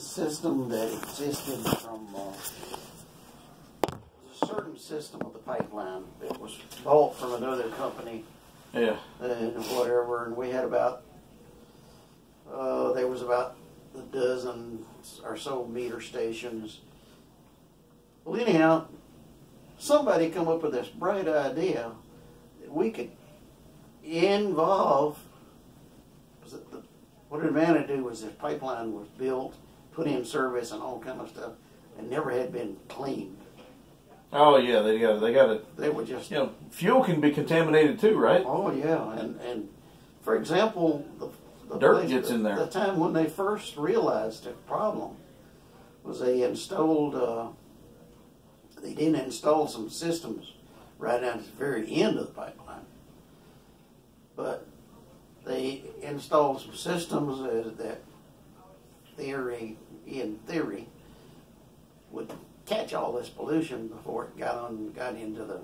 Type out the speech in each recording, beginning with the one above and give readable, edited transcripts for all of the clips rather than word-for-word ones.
system that existed from a certain system of the pipeline that was bought from another company. Yeah. And whatever, and we had about, there was about a dozen or so meter stations. Well, anyhow, somebody come up with this bright idea that we could involve, what it meant to do was this pipeline was built, put in service and all kind of stuff, and never had been cleaned. Oh yeah, they got it. They were just, fuel can be contaminated too, right? Oh yeah, and for example, the dirt gets in there. The time when they first realized the problem was they installed, they didn't install some systems right down at the very end of the pipeline, but they installed some systems that in theory, would catch all this pollution before it got into the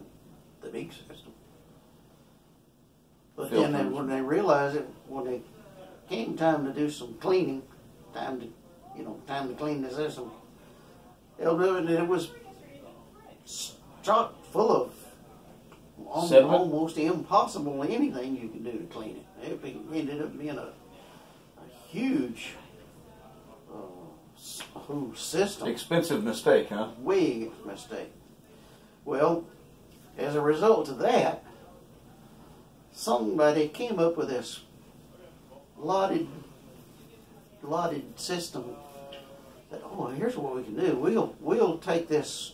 big system. But then when they realized it, when it came time to do some cleaning, time to clean the system, it was chock full of almost impossible anything you can do to clean it. It ended up being a huge system. Expensive mistake, huh? Way mistake. Well, as a result of that, somebody came up with this lauded system that, oh, here's what we can do. We'll take this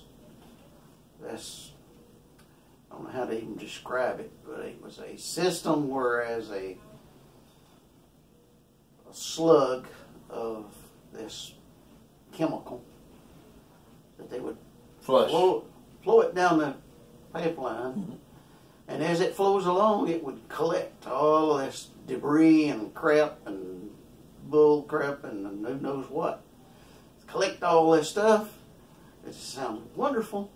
I don't know how to even describe it, but it was a system whereas a slug of this chemical that they would flow it down the pipeline, and as it flows along, it would collect all of this debris and crap and bull crap and who knows what. Collect all this stuff. It sounds wonderful,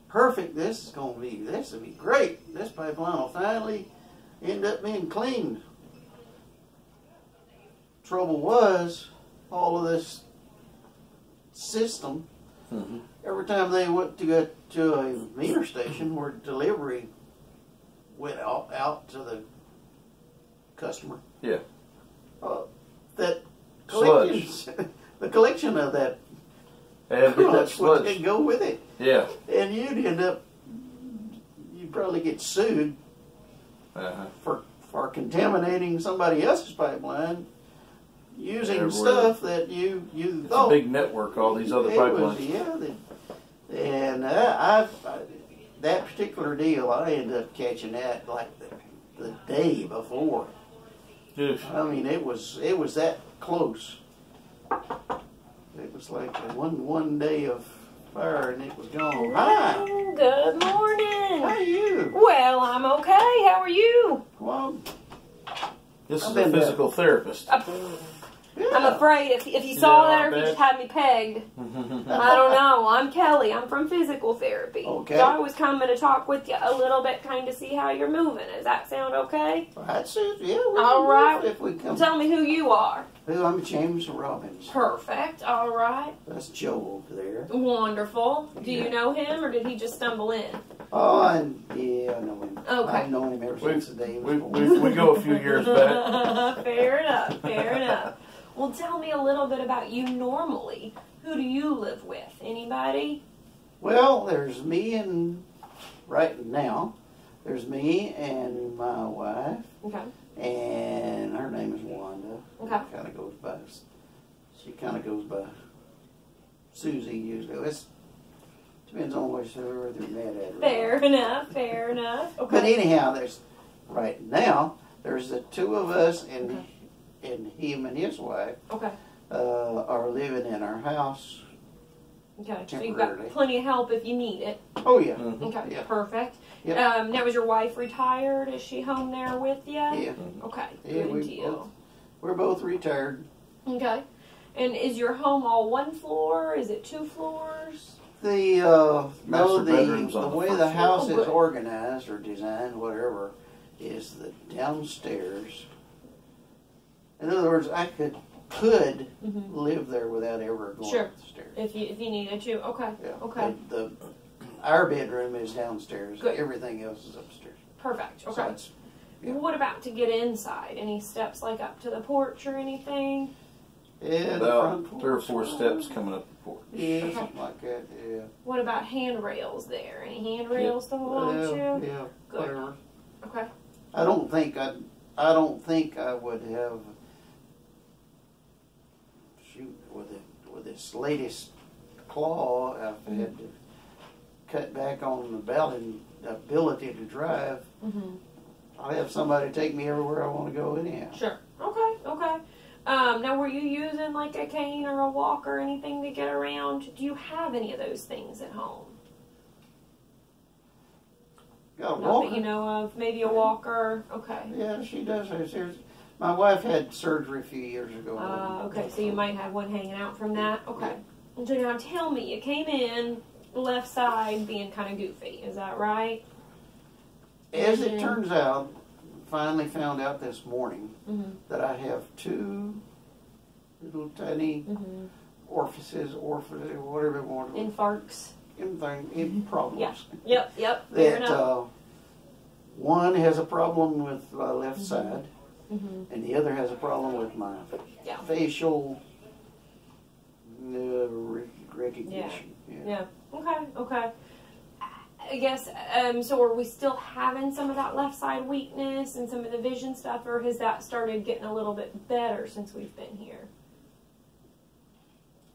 perfect. This will be great. This pipeline will finally end up being cleaned. Trouble was, all of this system, every time they went to go to a meter station where delivery went out to the customer, that the collection of that would go with it. Yeah. And you'd probably get sued for contaminating somebody else's pipeline using stuff that you thought. It's a big network, all these other pipelines. And that particular deal, I ended up catching that like the day before. Yes. I mean, it was that close. It was like one day of fire and it was gone. Hi. Good morning. How are you? Well, I'm okay. How are you? Well, this is a physical therapist. I'm afraid if you saw that or if you just had me pegged. I don't know. I'm Kelly. I'm from physical therapy. Okay. So I was coming to talk with you a little bit, kind of see how you're moving. Does that sound okay? That's it. Yeah. All right. If we come. Tell me who you are. I'm James Robbins. Perfect. All right. That's Joe over there. Wonderful. Do you know him or did he just stumble in? Oh, I know him. Okay. I've known him ever since the day he was born. We go a few years back. Fair enough. Fair enough. Well, tell me a little bit about you normally. Who do you live with? Anybody? Well, there's me and, right now, there's me and my wife. Okay. And her name is Wanda. Okay. She kind of goes by Susie usually. It depends on where they're mad at her. Fair enough. Fair enough. Okay. But anyhow, right now, there's the two of us and him and his wife are living in our house. Okay, so you've got plenty of help if you need it. Oh, yeah. Okay, yeah. Perfect. Yep. Now, is your wife retired? Is she home there with you? Yeah. Okay, Yeah, good deal. We're both retired. Okay. And is your home all one floor? Is it 2 floors? The way the house is organized or designed, whatever, is the downstairs. In other words, I could could live there without ever going up the stairs. If you needed to. Okay. Yeah. Okay. Our bedroom is downstairs. Good. Everything else is upstairs. Perfect. Okay. So What about to get inside? Any steps like up to the porch or anything? Yeah, about 3 or 4 steps coming up the porch. Yeah, something like that. Yeah. What about handrails there? Any handrails to hold on to? Yeah. Good. Whatever. Okay. I don't think I would have. Shoot, with this latest claw, I've had to cut back on the ability to drive. I'll have somebody take me everywhere I want to go anyhow. Sure. Okay. Okay. Now, were you using like a cane or a walk or anything to get around? Do you have any of those things at home? Got a Not walker. that you know of. Maybe a walker. Okay. Yeah, she does. My wife had surgery a few years ago. Okay, so you might have one hanging out from that. Okay. So now tell me, you came in left side being kind of goofy. Is that right? As it turns out, finally found out this morning that I have 2 little tiny orifices, whatever you want to Infarcts. in problems. Yeah. Yep. Fair enough. One has a problem with my left side, and the other has a problem with my facial recognition. Yeah. Okay. I guess, so are we still having some of that left side weakness and some of the vision stuff, or has that started getting a little bit better since we've been here?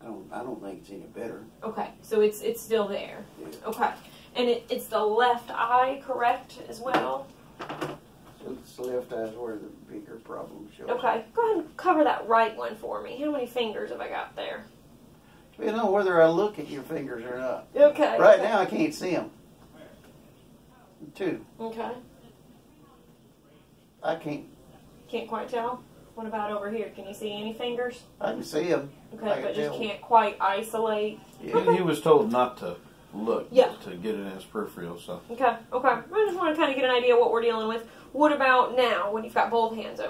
I don't think it's any better. Okay, so it's still there. Yeah. Okay. And it's the left eye, correct, as well? So it's the left eye is where the bigger problem shows. Okay, go ahead and cover that right one for me. How many fingers have I got there? Depending on whether I look at your fingers or not. Okay. Right now I can't see them. 2. Okay. I can't. Can't quite tell? What about over here? Can you see any fingers? I can see them. Okay, but just can't quite isolate. Yeah. He was told not to look to get it in his peripheral. So. Okay. I just want to kind of get an idea of what we're dealing with. What about now when you've got both eyes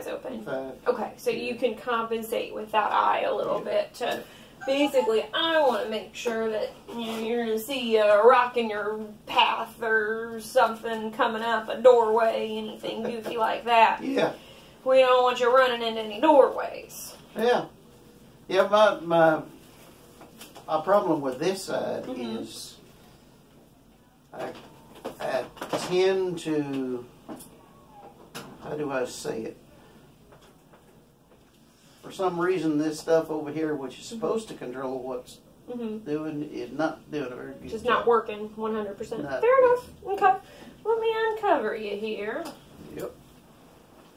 open? 5. Okay, so you can compensate with that eye a little bit to basically, I want to make sure that you're going to see a rock in your path or something coming up, a doorway, anything goofy like that. Yeah. We don't want you running into any doorways. Yeah. Yeah, my problem with this side is I tend to, how do I say it? For some reason, this stuff over here, which is supposed to control what's doing, is not doing a very good Just job. not working 100%. Not Fair enough. Okay. Let me uncover you here. Yep.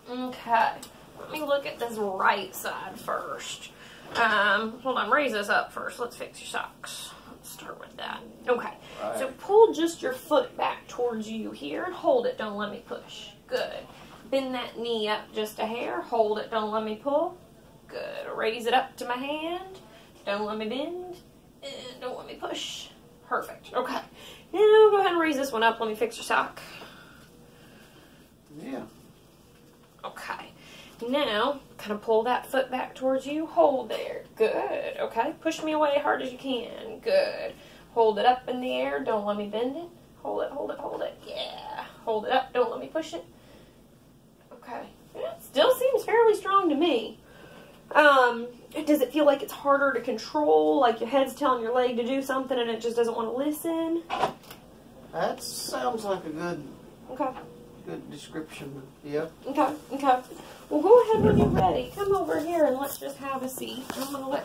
Okay. Let me look at this right side first. Hold on, raise this up first. Let's fix your socks. Let's start with that. Okay. Right. So pull just your foot back towards you here and hold it. Don't let me push. Good. Bend that knee up just a hair. Hold it. Don't let me pull. Good. Raise it up to my hand. Don't let me bend. And don't let me push. Perfect. Okay. Now go ahead and raise this one up. Let me fix your sock. Yeah. Okay. Now, kind of pull that foot back towards you. Hold there. Good. Okay. Push me away hard as you can. Good. Hold it up in the air. Don't let me bend it. Hold it, hold it, hold it. Yeah. Hold it up. Don't let me push it. Okay. Yeah, it still seems fairly strong to me. Does it feel like it's harder to control? Like your head's telling your leg to do something and it just doesn't want to listen? That sounds like a good description. Yep. Okay. Well, go ahead when you're ready. Come over here and let's just have a seat. I'm going to let